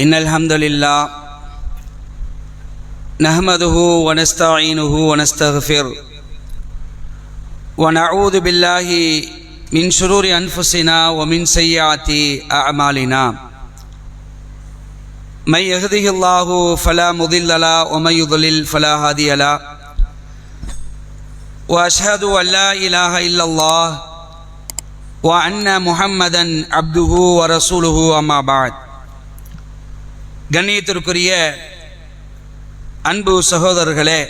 إن الحمد لله نحمده ونستعينه ونستغفره ونعوذ بالله من شرور أنفسنا ومن سيئات أعمالنا من يهده الله فلا مضل له ومن يضلل فلا هادي له وأشهد أن لا إله إلا الله وأن محمدا عبده ورسوله أما بعد. கண்ணியத்திற்குரிய அன்பு சகோதரர்களே,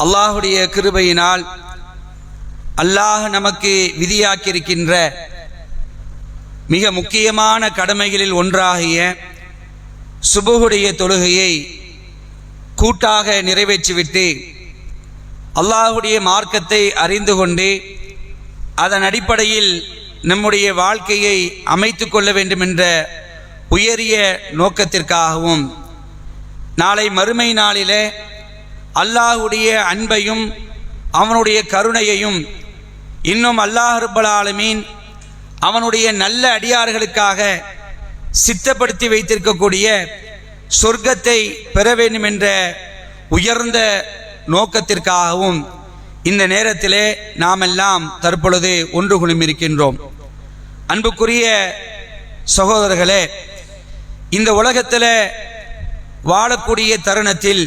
அல்லாஹுடைய கிருபையினால் அல்லாஹ் நமக்கு விதியாக்கியிருக்கின்ற மிக முக்கியமான கடமைகளில் ஒன்றாகிய சுபுஹுடைய தொழுகையை கூட்டாக நிறைவேற்றிவிட்டு அல்லாஹுடைய மார்க்கத்தை அறிந்து கொண்டு அதன் அடிப்படையில் நம்முடைய வாழ்க்கையை அமைத்து கொள்ள வேண்டும் என்ற உயரிய நோக்கத்திற்காகவும் நாளை மறுமை நாளிலே அல்லாஹுடைய அன்பையும் அவனுடைய கருணையையும் இன்னும் அல்லாஹ் ரப்பல் ஆலமீன் அவனுடைய நல்ல அடியார்களுக்காக சித்தப்படுத்தி வைத்திருக்கக்கூடிய சொர்க்கத்தை பெற வேண்டும் என்ற உயர்ந்த நோக்கத்திற்காகவும் இந்த நேரத்திலே நாமெல்லாம் தற்பொழுது ஒன்று குழுமியிருக்கின்றோம். அன்புக்குரிய சகோதரர்களே, இந்த உலகத்தில் வாழக்கூடிய தருணத்தில்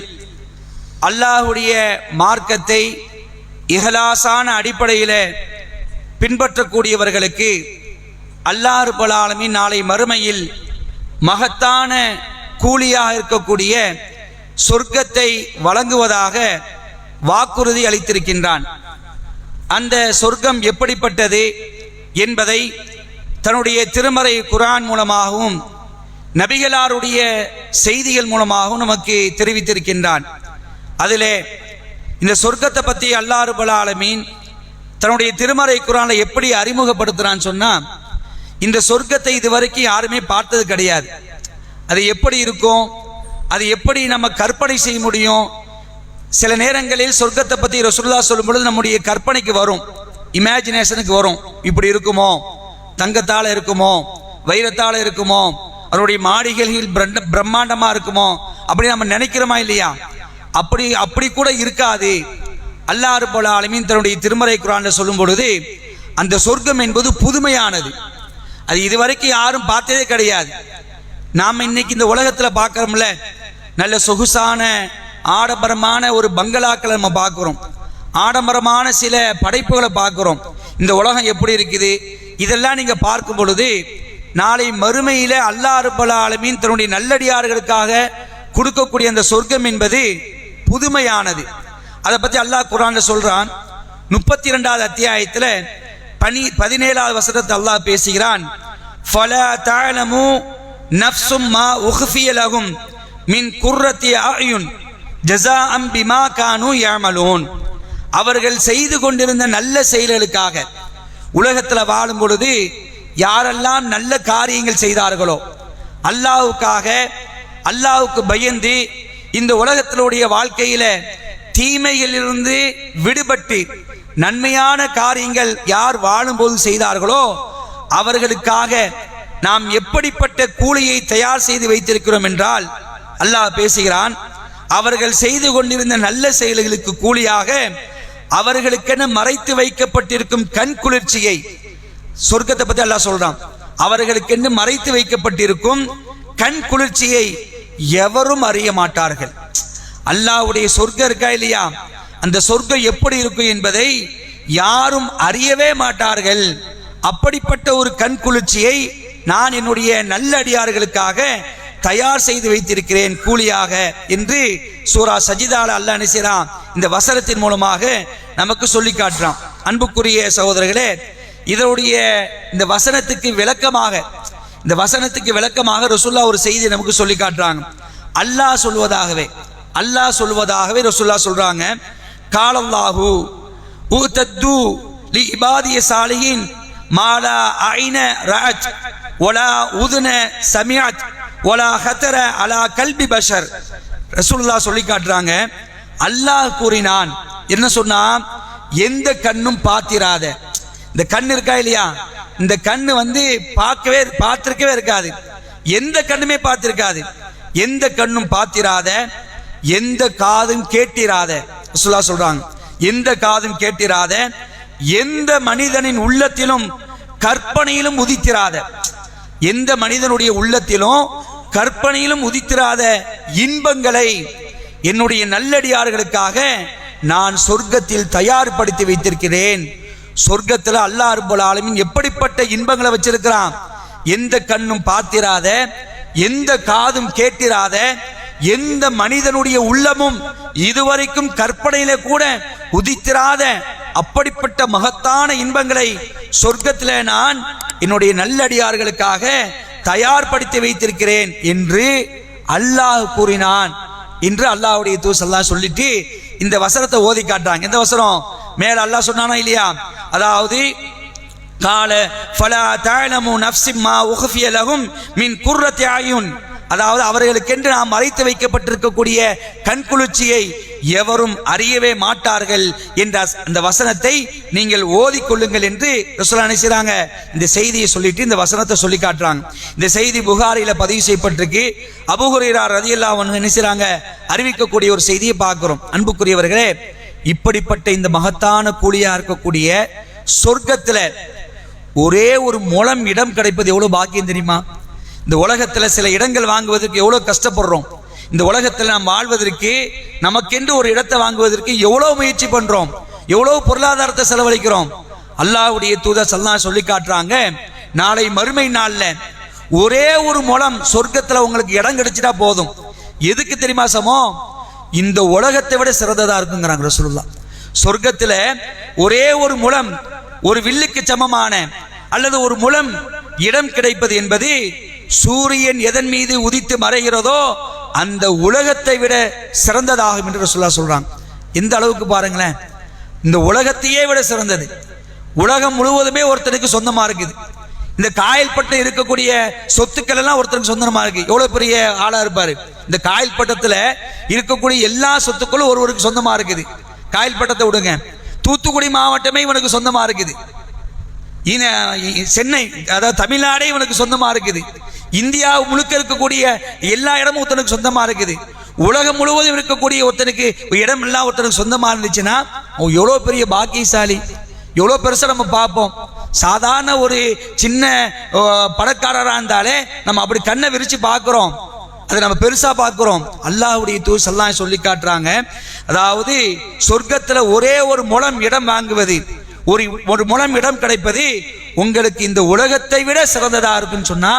அல்லாஹுடைய மார்க்கத்தை இஹ்லாஸான அடிப்படையில் பின்பற்றக்கூடியவர்களுக்கு அல்லாஹ் ரப்பல் ஆலமீன் நாளை மறுமையில் மகத்தான கூலியாக இருக்கக்கூடிய சொர்க்கத்தை வழங்குவதாக வாக்குறுதி அளித்திருக்கின்றான். அந்த சொர்க்கம் எப்படிப்பட்டது என்பதை தன்னுடைய திருமறை குர்ஆன் மூலமாகவும் நபிகளாருடைய செய்திகள் மூலமாகவும் நமக்கு தெரிவித்திருக்கின்றான். அதிலே இந்த சொர்க்கத்தை பற்றி அல்லாஹ் ரப்பல் ஆலமீன் தன்னுடைய திருமறை குர்ஆனில் எப்படி அறிமுகப்படுத்துறான்னு சொன்னா, இந்த சொர்க்கத்தை இதுவரைக்கும் யாருமே பார்த்தது கிடையாது. அது எப்படி இருக்கும், அது எப்படி நம்ம கற்பனை செய்ய முடியும்? சில நேரங்களில் சொர்க்கத்தை பற்றி ரசூலுல்லாஹ் சொல்லும் பொழுது நம்முடைய கற்பனைக்கு வரும், இமேஜினேஷனுக்கு வரும். இப்படி இருக்குமோ, தங்கத்தால் இருக்குமோ, வைரத்தால் இருக்குமோ, அவருடைய மாளிகைகள் பிரம்மாண்டமாக இருக்குமோ, அப்படி நம்ம நினைக்கிறோமா இல்லையா? அப்படி கூட இருக்காது. அல்லாஹ் ரப்பல் ஆலமீன் தன்னுடைய திருமறை குர்ஆனில் சொல்லும் பொழுது அந்த சொர்க்கம் என்பது புதுமையானது. அது இதுவரைக்கும் யாரும் பார்த்ததே கிடையாது. நாம் இன்னைக்கு இந்த உலகத்தில் பார்க்குறோம்ல, நல்ல சொகுசான ஆடம்பரமான ஒரு பங்களாக்களை நம்ம பார்க்குறோம், ஆடம்பரமான சில படைப்புகளை பார்க்குறோம். இந்த உலகம் எப்படி இருக்குது இதெல்லாம் நீங்கள் பார்க்கும் பொழுது நாளை மறுமையில் அல்லாஹ் ரப்பல் ஆலமீன் தன்னுடைய நல்லடியார்களுக்காக கொடுக்கக்கூடிய அந்த சொர்க்கம் என்பது புதுமையானது. அதை பற்றி அல்லாஹ் குர்ஆனில் சொல்கிறான். 32வது அத்தியாயத்தில் 17வது வசனத்தை அல்லாஹ் பேசுகிறான். ஃபலா தஅலமு நஃப்ஸும் மா உக்ஃபிய லஹும் மின் குர்ரத்தி அயுன் ஜஸாஅம் பிமா கானூ யஅமலூன். அவர்கள் செய்து கொண்டிருந்த நல்ல செயல்களுக்காக உலகத்தில் வாழும் பொழுது யாரெல்லாம் நல்ல காரியங்கள் செய்தார்களோ, அல்லாஹ்வுக்காக அல்லாஹ்வுக்கு பயந்து இந்த உலகத்தினுடைய வாழ்க்கையில தீமைகளிலிருந்து விடுபட்டு நன்மையான காரியங்கள் யார் வாழும்போது செய்தார்களோ அவர்களுக்காக நாம் எப்படிப்பட்ட கூலியை தயார் செய்து வைத்திருக்கிறோம் என்றால் அல்லாஹ் பேசுகிறான். அவர்கள் செய்து கொண்டிருந்த நல்ல செயல்களுக்கு கூலியாக அவர்களுக்கென மறைத்து வைக்கப்பட்டிருக்கும் கண் குளிர்ச்சியை, சொர்க்கத்தை பற்றி அல்லாஹ் சொல்றான். அவர்களுக்கென்று மறைத்து வைக்கப்பட்டிருக்கும் கண் குளிர்ச்சியை எவரும் அறிய மாட்டார்கள். அல்லாஹ்வுடைய சொர்க்கம் இருக்கா இல்லையா, அந்த சொர்க்கம் எப்படி இருக்கும் என்பதை யாரும் அறியவே மாட்டார்கள். அப்படிப்பட்ட ஒரு கண் குளிர்ச்சியை நான் என்னுடைய நல்ல அடியார்களுக்காக தயார் செய்து வைத்திருக்கிறேன் கூலியாக என்று சூரா சஜிதால அல்லாஹ் நினைச்சான் இந்த வசனத்தின் மூலமாக நமக்கு சொல்லி காட்டுறான். அன்புக்குரிய சகோதரர்களே, இதனுடைய இந்த வசனத்துக்கு விளக்கமாக ரசூலுல்லாஹ் ஒரு செய்தி நமக்கு சொல்லி காட்டுறாங்க. அல்லாஹ் சொல்வதாகவே ரசூலுல்லாஹ் சொல்றாங்க. காலல்லாஹு உதத்து லி இபாதிய சாலிஹின் மாலா ஐன ரஅத் வலா உதுன சமிஅத் வலா ஹதர அலா கல்பி பஷர். ரசூலுல்லாஹ் சொல்லி காட்டுறாங்க, அல்லாஹ் கூறினான். என்ன சொன்னா, எந்த கண்ணும் பார்த்திராத, இந்த கண் இருக்கா இல்லையா, இந்த கண்ணு பார்த்திருக்கவே இருக்காது, எந்த கண்ணுமே பார்த்திருக்காது, எந்த கண்ணும் பார்த்திராத, எந்த காதும் கேட்டிராத. ரசூலுல்லாஹ் சொல்றாங்க, எந்த காதும் கேட்டிராத, எந்த மனிதனின் உள்ளத்திலும் கற்பனையிலும் உதித்திராத, எந்த மனிதனுடைய உள்ளத்திலும் கற்பனையிலும் உதித்திராத இன்பங்களை என்னுடைய நல்லடியார்களுக்காக நான் சொர்க்கத்தில் தயார்படுத்தி வைத்திருக்கிறேன். சொர்க்கத்தில் அல்லாஹ் ரப்பல் ஆலமீன் எப்படிப்பட்ட இன்பங்களை வச்சிருக்கிறான்? எந்த கண்ணும் பார்த்திராத, எந்த காதும் கேட்டிராத, எந்த மனிதனுடைய உள்ளமும் இதுவரைக்கும் கற்பனையில கூட உதித்திராத அப்படிப்பட்ட மகத்தான இன்பங்களை சொர்க்கத்தில் நான் என்னுடைய நல்லடியார்களுக்காக தயார்படுத்தி வைத்திருக்கிறேன் என்று அல்லாஹ் கூறினான் என்று அல்லாஹ்வுடைய தூதர் ஸல்லல்லாஹு சொல்லிட்டு இந்த வசனத்தை ஓதி காட்டுறாங்க. இந்த வசனம் மேல அல்லாஹ் சொன்னானா இல்லையா? அதாவது கால ஃபலா தஅலமு நஃப்ஸும் மா உஃபிய லஹும் மின் குர்ரத்தி அயூன், அதாவது அவர்களுக்கென்று நாம் மறைத்து வைக்கப்பட்டிருக்கக்கூடிய கண்குளிர்ச்சியை எவரும் அறியவே மாட்டார்கள் என்ற அந்த வசனத்தை நீங்கள் ஓதிக்கொள்ளுங்கள் என்று ரசூலுல்லாஹ் நினைச்சாங்க. இந்த செய்தியை சொல்லிட்டு இந்த வசனத்தை சொல்லி காட்டுறாங்க. இந்த செய்தி புகாரில பதிவு செய்யப்பட்டிருக்கு. அபூ ஹுரைரா ரலியல்லாஹு அன்ஹு நினைச்சாங்க அறிவிக்கக்கூடிய ஒரு செய்தியை பார்க்கிறோம். அன்புக்குரியவர்களே, இப்படிப்பட்ட இந்த மகத்தான கூலியா இருக்கக்கூடிய சொர்க்கத்துல ஒரே ஒரு முழம் இடம் கிடைப்பது எவ்வளவு பாக்கியம் தெரியுமா? இந்த உலகத்துல சில இடங்கள் வாங்குவதற்கு எவ்வளவு கஷ்டப்படுறோம். இந்த உலகத்தில் நாம் வாழ்வதற்கு நமக்கென்று ஒரு இடத்தை வாங்குவதற்கு எவ்வளவு முயற்சி பண்றோம், எவ்வளவு பொருளாதாரத்தை செலவழிக்கிறோம். அல்லாஹ்வுடைய தூதர் ஸல்லல்லாஹு சொல்லி காட்டுறாங்க, நாளை மறுமை நாள்ல ஒரே ஒரு முழம் சொர்க்கத்துல உங்களுக்கு இடம் கிடைச்சிட்டா போதும். எதுக்கு தெரியுமா சமம்? இந்த உலகத்தை விட சிறந்ததா இருக்குங்கிறாங்க ரசூலுல்லாஹ். சொர்க்கத்துல ஒரே ஒரு முழம், ஒரு வில்லுக்கு சமமான அல்லது ஒரு முழம் இடம் கிடைப்பது என்பது சூரியன் எதன் மீது உதித்து மறைகிறதோ அந்த உலகத்தை விட சிறந்ததாகும் என்று ரசூலுல்லாஹ் சொல்றாங்க. எந்த அளவுக்கு பாருங்களேன், இந்த உலகத்தையே விட சிறந்தது. உலகம் முழுவதுமே ஒருத்தருக்கு சொந்தமா இருக்குது. இந்த காயல்பட்டு இருக்கக்கூடிய சொத்துக்கள் எல்லாம் ஒருத்தருக்கு சொந்தமா இருக்கு. எவ்வளவு பெரிய ஆளா இருப்பாரு. இந்த காயல்பட்டத்துல இருக்கக்கூடிய எல்லா சொத்துக்களும் ஒருவருக்கு சொந்தமா இருக்குது. காயல்பட்டத்தை விடுங்க, தூத்துக்குடி மாவட்டமே இவனுக்கு சொந்தமா இருக்குது. சென்னை, அதாவது தமிழ்நாடே இவனுக்கு சொந்தமா இருக்குது. இந்தியா முழுக்க இருக்கக்கூடிய எல்லா இடமும் ஒருத்தனுக்கு சொந்தமா இருக்குது. உலகம் முழுவதும் இருக்கக்கூடிய ஒருத்தனுக்கு இடம் எல்லாம் ஒருத்தனுக்கு சொந்தமா இருந்துச்சுன்னா எவ்வளவு பெரிய பாக்கியசாலி, எவ்வளவு பெருசா நம்ம பார்ப்போம். சாதாரண ஒரு சின்ன பணக்காரரா இருந்தாலே நம்ம அப்படி கண்ணை விரிச்சு பார்க்கிறோம், அதை நம்ம பெருசா பார்க்கிறோம். அல்லாஹ்வுடைய தூதர் ஸல்லல்லாஹு சொல்லி காட்டுறாங்க, அதாவது சொர்க்கத்துல ஒரே ஒரு முழம் இடம் வாங்குவது, ஒரு முழம் இடம் கிடைப்பது உங்களுக்கு இந்த உலகத்தை விட சிறந்ததா இருக்குன்னு சொன்னா,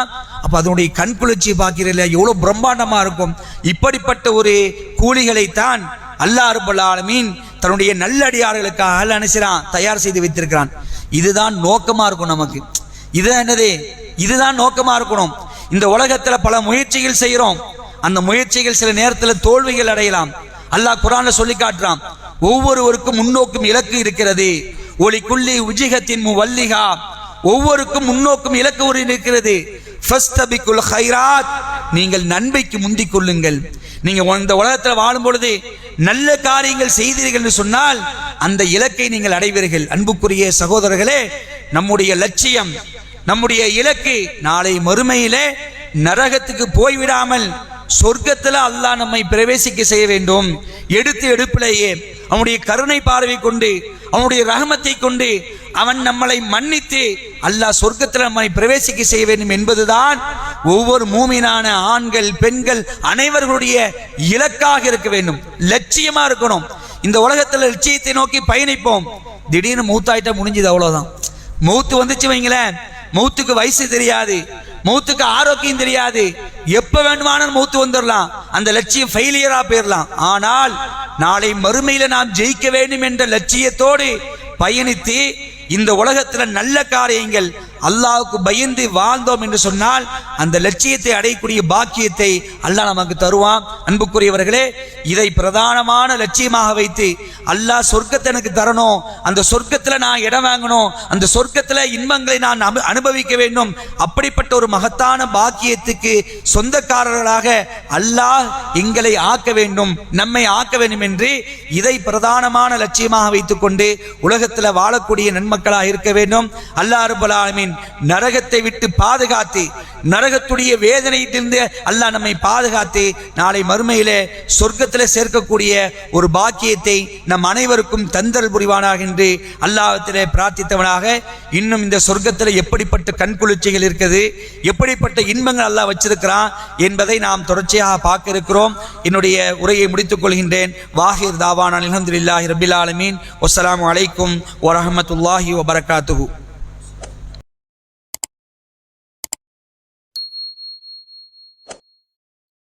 அப்ப அதனுடைய கண்குளிர்ச்சி பார்க்கிறீங்களா எவ்வளவு பிரம்மாண்டமா இருக்கும். இப்படிப்பட்ட ஒரு கூலிகளைத்தான் அல்லாஹ் ரப்பல் ஆலமீன் தன்னுடைய நல்லடியார்களுக்காக நினைச்சான் தயார் செய்து வைத்திருக்கிறான். இதுதான் நோக்கமா இருக்கும் நமக்கு. இதுதான் என்னது? இதுதான் நோக்கமா இருக்கணும். இந்த உலகத்துல பல முயற்சிகள் செய்யறோம், அந்த முயற்சிகள் சில நேரத்தில் தோல்விகள் அடையலாம். அல்லாஹ் குர்ஆன்ல சொல்லி காட்டுறான், ஒவ்வொருவருக்கும் முன்னோக்கும் இலக்கு இருக்கிறது. ஒலி குல்லி உஜிகத்தின் முவல்லிகா, ஒவ்வொருக்கும் முன்னோக்கும் இலக்கு ஒரு இருக்கிறது. ஃபஸ்தபிகுல் கைராத், நீங்கள் நன்மைக்கு முந்திக் கொள்ளுங்கள். நீங்க இந்த உலகத்தில் வாழும் பொழுது நல்ல காரியங்கள் செய்தீர்கள் என்று சொன்னால் அந்த இலக்கை நீங்கள் அடைவீர்கள். அன்புக்குரிய சகோதரர்களே, நம்முடைய லட்சியம், நம்முடைய இலக்கு நாளை மறுமையிலே நரகத்துக்கு போய்விடாமல் சொர்க்கத்தில் அல்லாஹ் நம்மை பிரவேசிக்க செய்ய வேண்டும். எடுப்பிலேயே அவனுடைய கருணை பார்வை கொண்டு, அவனுடைய ரஹமத்தை கொண்டு அவன் நம்மளை மன்னித்து அல்லாஹ் சொர்க்கத்தில் நம்மை பிரவேசிக்க செய்ய வேண்டும் என்பதுதான் ஒவ்வொரு மூமினான ஆண்கள் பெண்கள் அனைவர்களுடைய இலக்காக இருக்க வேண்டும், லட்சியமா இருக்கணும். இந்த உலகத்தில் லட்சியத்தை நோக்கி பயணிப்போம். திடீர்னு மௌத்தாயிட்டா முடிஞ்சது, அவ்வளவுதான். மௌத்து வந்துச்சு வைங்களேன், மௌத்துக்கு வயசு தெரியாது, மௌத்துக்கு ஆரோக்கியம் தெரியாது, எப்ப வேண்டுமானாலும் மௌத்து வந்துடலாம், அந்த லட்சியம் ஃபெயிலியரா போயிடலாம். ஆனால் நாளை மறுமையில நாம் ஜெயிக்க வேண்டும் என்ற லட்சியத்தோடு பயணித்து இந்த உலகத்துல நல்ல காரியங்கள் அல்லாஹ்வுக்கு பயந்து வாழ்ந்தோம் என்று சொன்னால் அந்த லட்சியத்தை அடையக்கூடிய பாக்கியத்தை அல்லாஹ் நமக்கு தருவான். அன்புக்குரியவர்களே, இதை பிரதானமான லட்சியமாக வைத்து அல்லாஹ் சொர்க்கத்தை எனக்கு தரணும், அந்த சொர்க்கத்துல நான் இடம் வாங்கணும், அந்த சொர்க்கத்துல இன்பங்களை நான் அனுபவிக்க வேண்டும், அப்படிப்பட்ட ஒரு மகத்தான பாக்கியத்துக்கு சொந்தக்காரர்களாக அல்லாஹ் எங்களை ஆக்க வேண்டும், நம்மை ஆக்க வேண்டும் என்று இதை பிரதானமான லட்சியமாக வைத்துக் கொண்டு உலகத்தில் வாழக்கூடிய நன்மக்களாக இருக்க வேண்டும். அல்லாஹ் ரப்பல் ஆலமீன் ஆலமீன் நரகத்தை விட்டு பாதுகாத்து, நரகத்துடைய வேதனையிலிருந்து அல்லாஹ் நம்மை பாதுகாத்து நாளை மறுமையிலே சொர்க்கத்திலே சேர்க்கக்கூடிய ஒரு பாக்கியத்தை நம் அனைவருக்கும் தந்தல் புரிவானாக என்று அல்லாஹ்விடத்திலே பிரார்த்தித்தவனாக, இன்னும் இந்த சொர்க்கத்தில் எப்படிப்பட்ட கண்குளிர்ச்சிகள் இருக்குது, எப்படிப்பட்ட இன்பங்கள் அல்லாஹ் வச்சிருக்கிறான் என்பதை நாம் தொடர்ச்சியாக பார்க்க இருக்கிறோம். என்னுடைய உரையை முடித்துக் கொள்கின்றேன். வாஹிர் தாவானா அல்ஹம்துலில்லாஹி ரப்பில் ஆலமீன். வஸ்ஸலாமு அலைக்கும் வரஹ்மத்துல்லாஹி வபரகாத்துஹு.